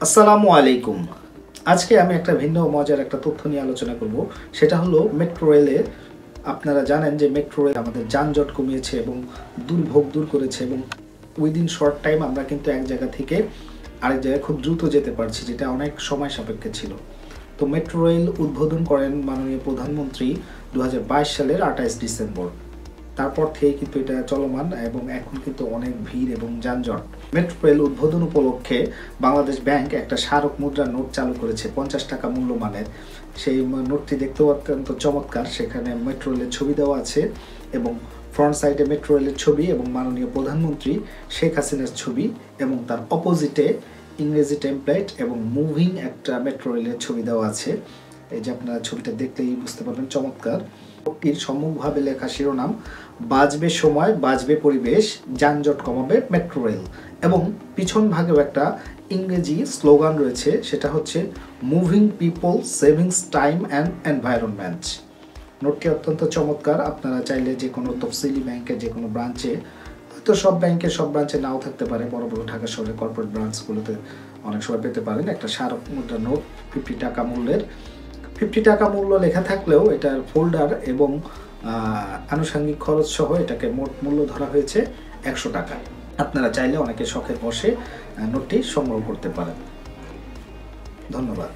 আসসালামু আলাইকুম। আজকে আমি একটা ভিন্ন মজার একটা তথ্য নিয়ে আলোচনা করব। সেটা হলো মেট্রো রেলে। আপনারা জানেন যে মেট্রো রেল আমাদের যানজট কমিয়েছে এবং দুর্ভোগ দূর করেছে, এবং উইদিন শর্ট টাইম আমরা কিন্তু এক জায়গা থেকে আরেক জায়গায় খুব দ্রুত যেতে পারছি, যেটা অনেক সময় সাপেক্ষে ছিল। তো মেট্রো রেল উদ্বোধন করেন মাননীয় প্রধানমন্ত্রী 2022 সালের 28 ডিসেম্বর। তারপর থেকে কিন্তু এটা চলমান এবং এখন কিন্তু অনেক ভিড় এবং যানজট। মেট্রো রেল উদ্বোধন উপলক্ষে বাংলাদেশ ব্যাংক একটা স্মারক মুদ্রা নোট চালু করেছে 50 টাকা মূল্যমানের। সেই নোটটি দেখতেও অত্যন্ত চমৎকার। সেখানে মেট্রো রেলের ছবি দেওয়া আছে এবং ফ্রন্ট সাইডে মেট্রো রেলের ছবি এবং মাননীয় প্রধানমন্ত্রী শেখ হাসিনার ছবি, এবং তার অপোজিটে ইংরেজি টেমপ্লেট এবং মুভিং একটা মেট্রো রেলের ছবি দেওয়া আছে। এই যে আপনারা ছবিটা দেখলেই বুঝতে পারবেন, চমৎকার। এর সম্মুখভাবে লেখা শিরোনাম, বাঁচবে সময়, বাঁচবে পরিবেশ, যানজট কমাবে মেট্রো রেল। এবং পিছন ভাগেও একটা ইংরেজি স্লোগান রয়েছে, সেটা হচ্ছে moving people, savings time and environment. নোটটি অত্যন্ত চমৎকার। আপনারা চাইলে যে কোনো তফসিলি ব্যাংকের যে কোনো ব্রাঞ্চে, হয়তো সব ব্রাঞ্চে নাও থাকতে পারে, বড় বড় ঢাকা শহরের কর্পোরেট ব্রাঞ্চগুলোতে অনেক সময় পেতে পারেন। একটা স্মারক মুদ্রা নোট 50 টাকা মূল্যের। 50 টাকা মূল্য লেখা থাকলেও এটার ফোল্ডার এবং আনুষঙ্গিক খরচ সহ এটাকে মোট মূল্য ধরা হয়েছে 100 টাকা। আপনারা চাইলে অনেকে শখের বসে নোটটি সংগ্রহ করতে পারেন। ধন্যবাদ।